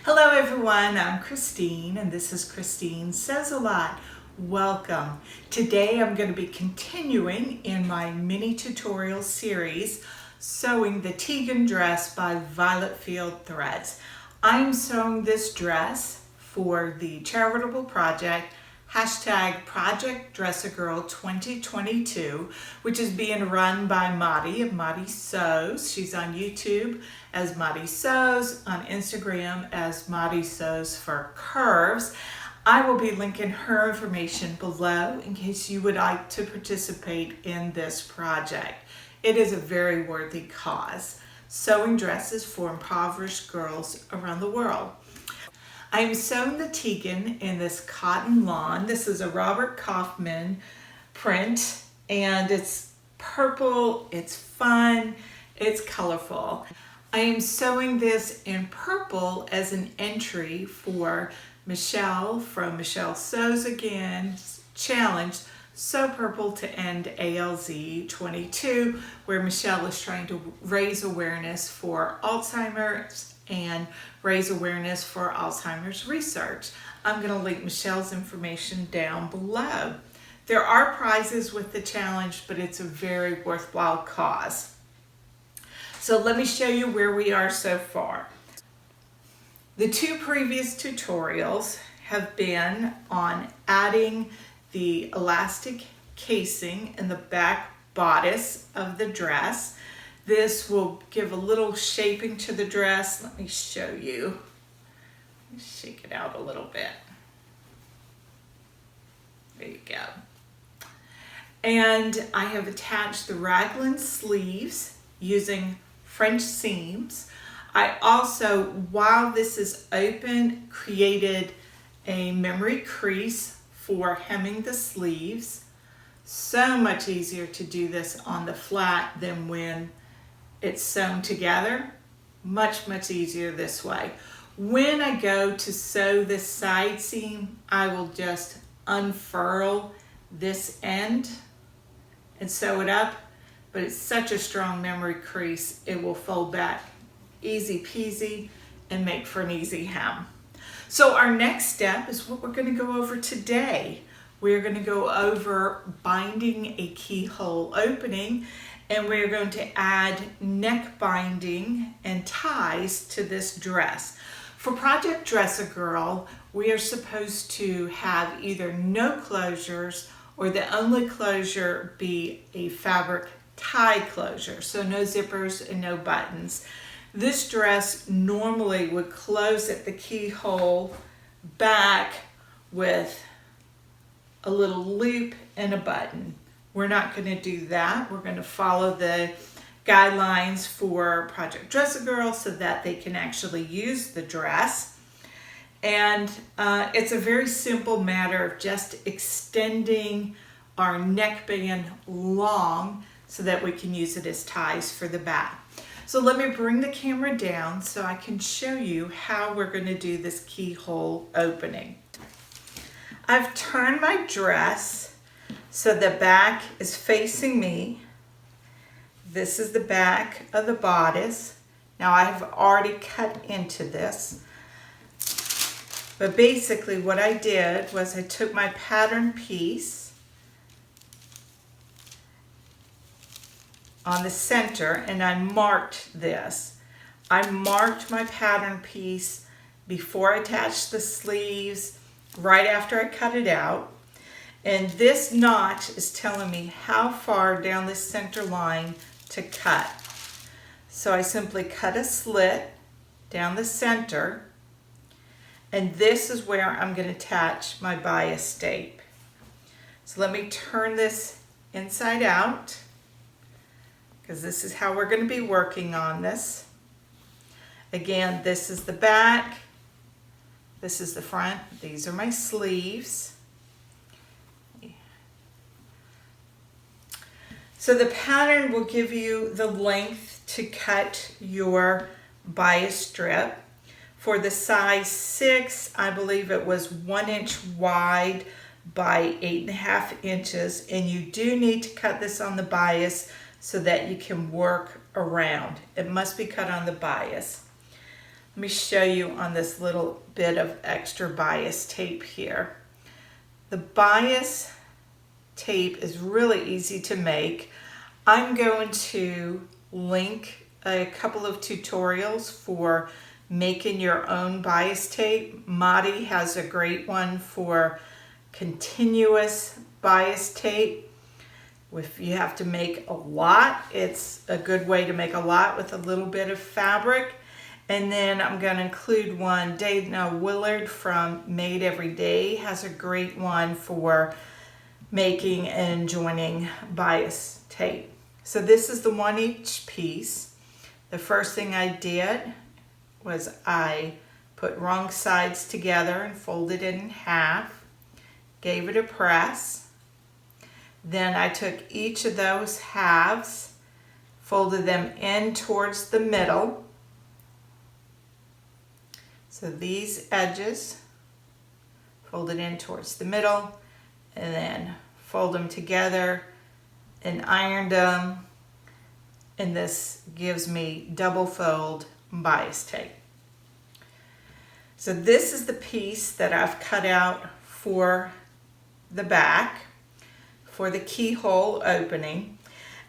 Hello everyone, I'm Christine and this is Christine Says a Lot. Welcome. Today I'm going to be continuing in my mini tutorial series, Sewing the Teagan Dress by Violette Field Threads. I'm sewing this dress for the charitable project Project Dress a Girl 2022, which is being run by Maddie of Maddie Sews. She's on YouTube as Maddie Sews, on Instagram as Maddie Sews for Curves. I will be linking her information below in case you would like to participate in this project. It is a very worthy cause, sewing dresses for impoverished girls around the world. I'm sewing the Teagan in this cotton lawn. This is a Robert Kaufman print and it's purple, it's fun, it's colorful. I am sewing this in purple as an entry for Michelle from Michelle Sews Again challenge, Sew Purple to End ALZ 22, where Michelle is trying to raise awareness for Alzheimer's and raise awareness for Alzheimer's research. I'm going to link Michelle's information down below. There are prizes with the challenge, but it's a very worthwhile cause. So let me show you where we are so far. The two previous tutorials have been on adding the elastic casing in the back bodice of the dress. This will give a little shaping to the dress. Let me show you. Let me shake it out a little bit. There you go. And I have attached the raglan sleeves using French seams. I also, while this is open, created a memory crease for hemming the sleeves. So much easier to do this on the flat than when it's sewn together. Much easier this way. When I go to sew this side seam, I will just unfurl this end and sew it up, but it's such a strong memory crease, it will fold back easy peasy and make for an easy hem. So our next step is what we're going to go over today. We're going to go over binding a keyhole opening, and we're going to add neck binding and ties to this dress. For Project Dress a Girl, we are supposed to have either no closures or the only closure be a fabric tie closure, so no zippers and no buttons. This dress normally would close at the keyhole back with a little loop and a button. We're not going to do that. We're going to follow the guidelines for Project Dress a Girl so that they can actually use the dress. And it's a very simple matter of just extending our neckband long so that we can use it as ties for the back. So let me bring the camera down so I can show you how we're going to do this keyhole opening. I've turned my dress so the back is facing me. This is the back of the bodice. Now I have already cut into this. But basically what I did was I took my pattern piece on the center and I marked this. I marked my pattern piece before I attached the sleeves, right after I cut it out. And this notch is telling me how far down the center line to cut. So I simply cut a slit down the center, and this is where I'm going to attach my bias tape. So let me turn this inside out, because this is how we're going to be working on this. Again, this is the back, this is the front, these are my sleeves. So the pattern will give you the length to cut your bias strip. For the size 6, I believe it was 1 inch wide by 8.5 inches, and you do need to cut this on the bias so that you can work around. It must be cut on the bias. Let me show you on this little bit of extra bias tape here. The bias tape is really easy to make. I'm going to link a couple of tutorials for making your own bias tape. Madi has a great one for continuous bias tape. If you have to make a lot, it's a good way to make a lot with a little bit of fabric. And then I'm going to include one. Dana Willard from Made Every Day has a great one for making and joining bias tape. So this is the 1-inch piece. The first thing I did was I put wrong sides together and folded it in half, gave it a press. Then I took each of those halves, folded them in towards the middle. So these edges, folded in towards the middle, and then fold them together and ironed them. And this gives me double fold bias tape. So this is the piece that I've cut out for the back, for the keyhole opening.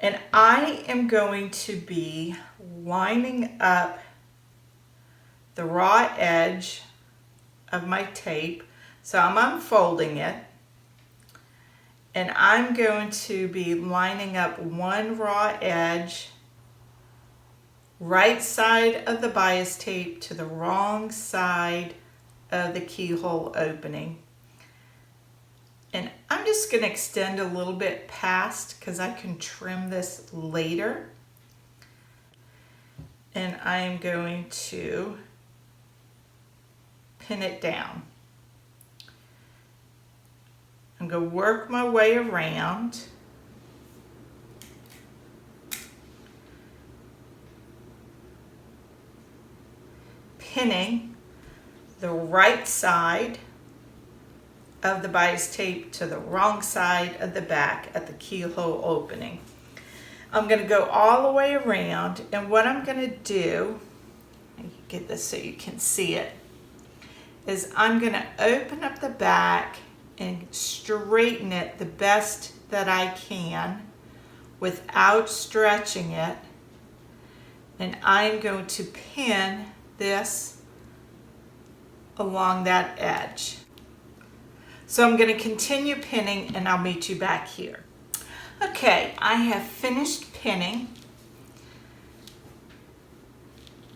And I am going to be lining up the raw edge of my tape. So I'm unfolding it, and I'm going to be lining up one raw edge, right side of the bias tape to the wrong side of the keyhole opening. And I'm just going to extend a little bit past because I can trim this later. And I'm going to pin it down. I'm going to work my way around. Pinning the right side of the bias tape to the wrong side of the back at the keyhole opening. I'm going to go all the way around, and what I'm going to do, get this so you can see it, is I'm going to open up the back and straighten it the best that I can without stretching it. And I'm going to pin this along that edge. So I'm going to continue pinning, and I'll meet you back here. Okay, I have finished pinning.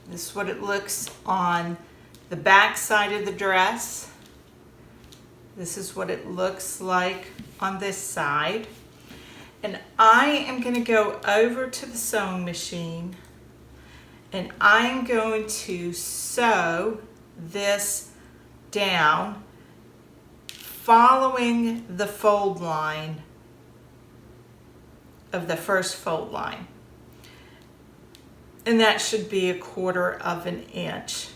This is what it looks on the back side of the dress. This is what it looks like on this side. And I am going to go over to the sewing machine, and I'm going to sew this down following the fold line of the first fold line. And that should be 1/4 inch.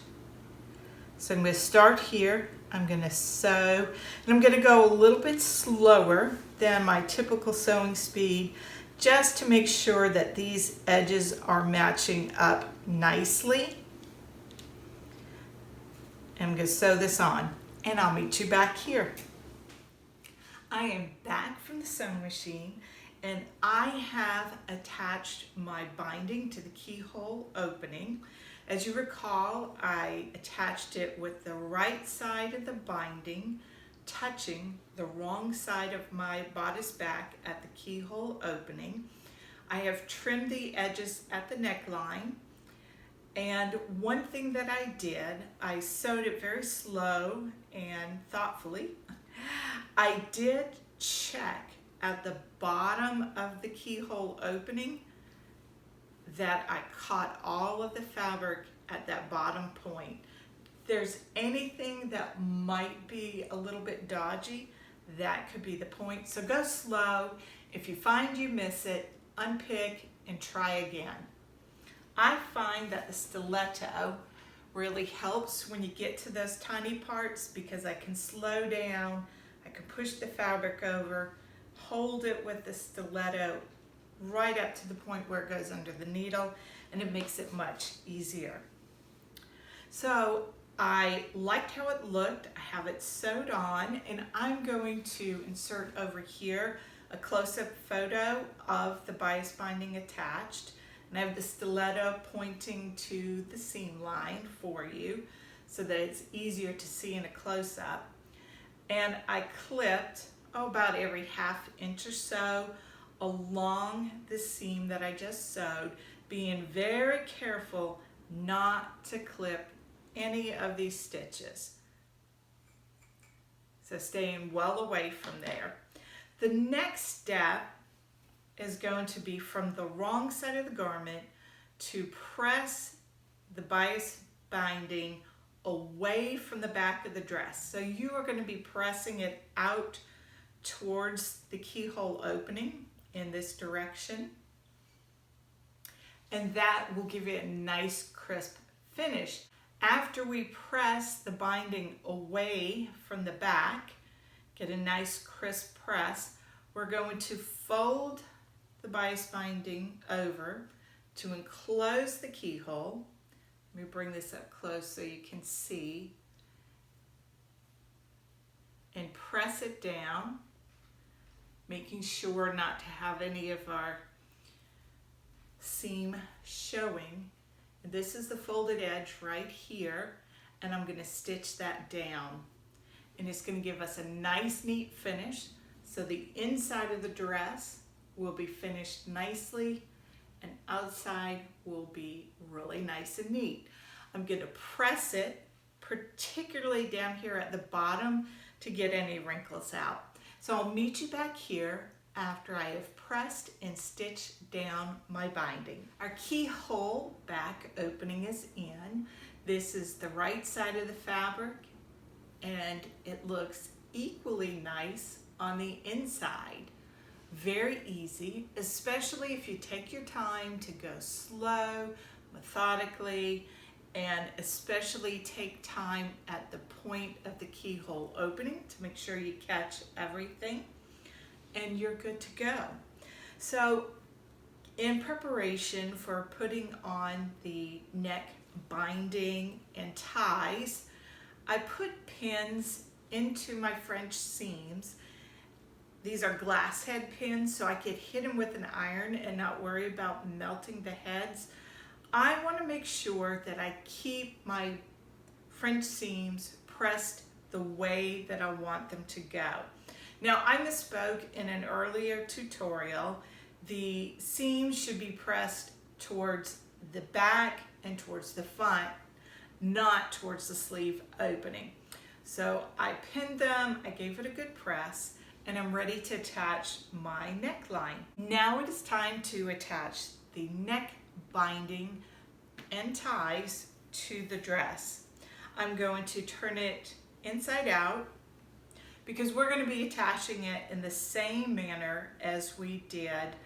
So I'm going to start here. I'm going to sew, and I'm going to go a little bit slower than my typical sewing speed, just to make sure that these edges are matching up nicely. I'm going to sew this on, and I'll meet you back here. I am back from the sewing machine, and I have attached my binding to the keyhole opening. As you recall, I attached it with the right side of the binding touching the wrong side of my bodice back at the keyhole opening. I have trimmed the edges at the neckline, and one thing that I did, I sewed it very slow and thoughtfully. I did check at the bottom of the keyhole opening that I caught all of the fabric at that bottom point. If there's anything that might be a little bit dodgy, that could be the point. So go slow. If you find you miss it, unpick and try again. I find that the stiletto really helps when you get to those tiny parts, because I can slow down, I can push the fabric over, hold it with the stiletto right up to the point where it goes under the needle, and it makes it much easier. So I liked how it looked. I have it sewed on, and I'm going to insert over here a close-up photo of the bias binding attached. And I have the stiletto pointing to the seam line for you so that it's easier to see in a close-up. And I clipped about every ½ inch or so along the seam that I just sewed, being very careful not to clip any of these stitches. So staying well away from there. The next step is going to be from the wrong side of the garment to press the bias binding away from the back of the dress. So you are going to be pressing it out towards the keyhole opening in this direction. And that will give it a nice crisp finish. After we press the binding away from the back, get a nice crisp press, we're going to fold the bias binding over to enclose the keyhole. Let me bring this up close so you can see. And press it down, making sure not to have any of our seam showing. And this is the folded edge right here, and I'm going to stitch that down. And it's going to give us a nice, neat finish. So the inside of the dress will be finished nicely, and outside will be really nice and neat. I'm going to press it, particularly down here at the bottom, to get any wrinkles out. So I'll meet you back here after I have pressed and stitched down my binding. Our keyhole back opening is in. This is the right side of the fabric, and it looks equally nice on the inside. Very easy, especially if you take your time to go slow, methodically, and especially take time at the point of the keyhole opening to make sure you catch everything, and you're good to go. So in preparation for putting on the neck binding and ties, I put pins into my French seams. These are glass head pins, so I could hit them with an iron and not worry about melting the heads. I want to make sure that I keep my French seams pressed the way that I want them to go. Now, I misspoke in an earlier tutorial. The seams should be pressed towards the back and towards the front, not towards the sleeve opening. So I pinned them, I gave it a good press, and I'm ready to attach my neckline. Now it is time to attach the neck binding and ties to the dress. I'm going to turn it inside out because we're going to be attaching it in the same manner as we did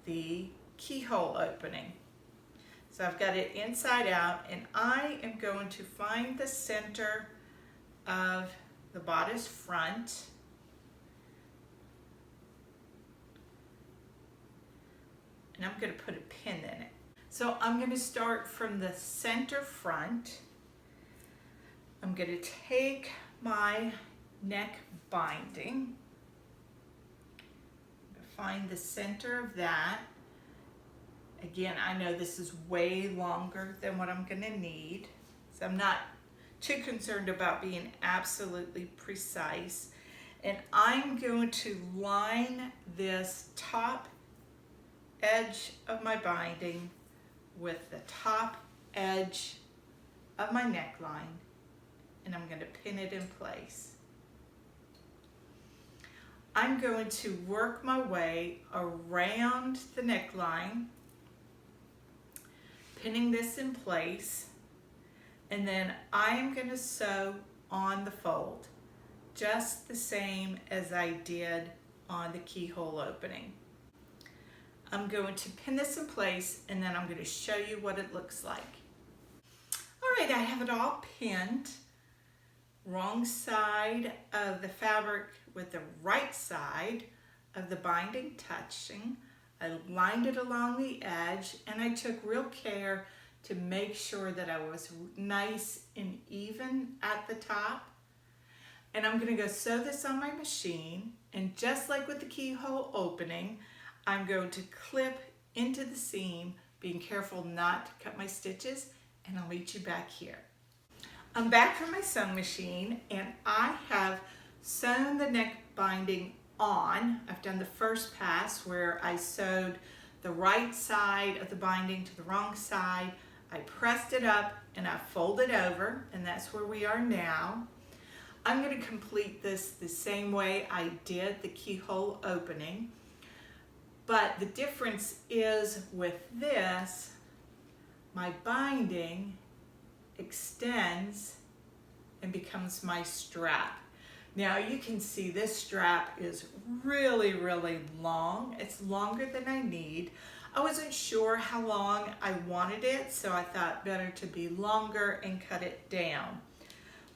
the keyhole opening. So I've got it inside out, and I am going to find the center of the bodice front. And I'm going to put a pin in it. So I'm going to start from the center front. I'm going to take my neck binding, find the center of that. Again, I know this is way longer than what I'm going to need, so I'm not too concerned about being absolutely precise. And I'm going to line this top edge of my binding with the top edge of my neckline, and I'm going to pin it in place. I'm going to work my way around the neckline, pinning this in place, and then I am going to sew on the fold, just the same as I did on the keyhole opening. I'm going to pin this in place, and then I'm going to show you what it looks like. All right, I have it all pinned. Wrong side of the fabric with the right side of the binding touching. I lined it along the edge, and I took real care to make sure that I was nice and even at the top. And I'm going to go sew this on my machine, and just like with the keyhole opening, I'm going to clip into the seam, being careful not to cut my stitches, and I'll meet you back here. I'm back from my sewing machine, and I have sewn the neck binding on. I've done the first pass where I sewed the right side of the binding to the wrong side. I pressed it up and I folded over, and that's where we are now. I'm going to complete this the same way I did the keyhole opening, but the difference is with this, my binding extends and becomes my strap. Now you can see this strap is really long. It's longer than I need. I wasn't sure how long I wanted it, so I thought better to be longer and cut it down.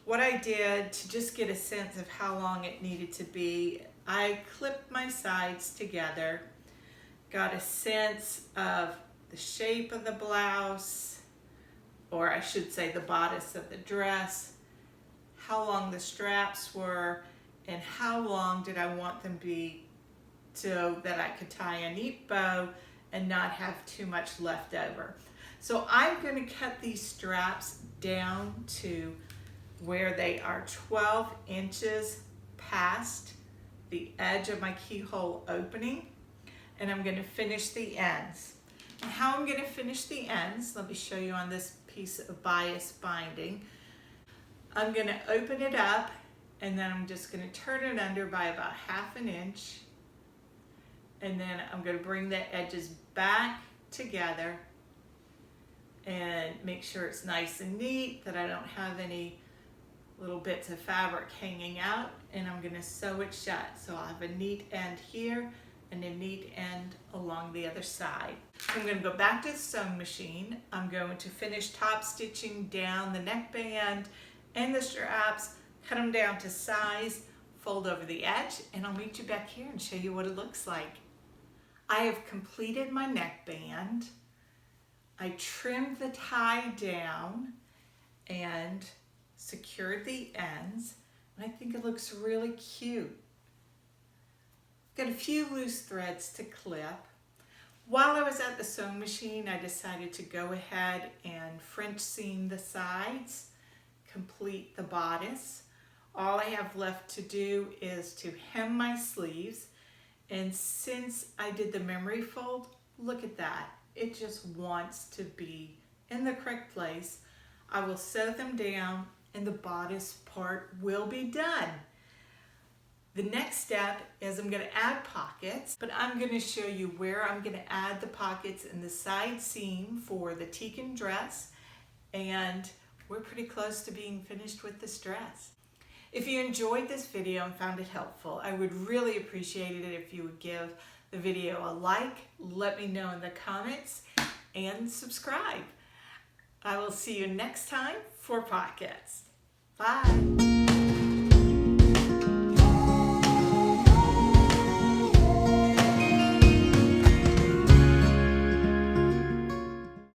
What I did to just get a sense of how long it needed to be, I clipped my sides together, got a sense of the shape of the blouse, or I should say the bodice of the dress, how long the straps were, and how long did I want them to be so that I could tie a neat bow and not have too much left over. So I'm going to cut these straps down to where they are 12 inches past the edge of my keyhole opening, and I'm going to finish the ends. And how I'm going to finish the ends, let me show you on this piece of bias binding. I'm going to open it up, and then I'm just going to turn it under by about 1/2 inch, and then I'm going to bring the edges back together and make sure it's nice and neat, that I don't have any little bits of fabric hanging out, and I'm going to sew it shut. So I'll have a neat end here and a neat end along the other side. I'm going to go back to the sewing machine. I'm going to finish top stitching down the neckband and the straps, cut them down to size, fold over the edge, and I'll meet you back here and show you what it looks like. I have completed my neckband. I trimmed the tie down and secured the ends, and I think it looks really cute. Got a few loose threads to clip. While I was at the sewing machine, I decided to go ahead and French seam the sides, complete the bodice. All I have left to do is to hem my sleeves, and since I did the memory fold, look at that. It just wants to be in the correct place. I will sew them down, and the bodice part will be done. The next step is I'm going to add pockets, but I'm going to show you where I'm going to add the pockets in the side seam for the Teagan dress, and we're pretty close to being finished with this dress. If you enjoyed this video and found it helpful, I would really appreciate it if you would give the video a like, let me know in the comments, and subscribe. I will see you next time for pockets.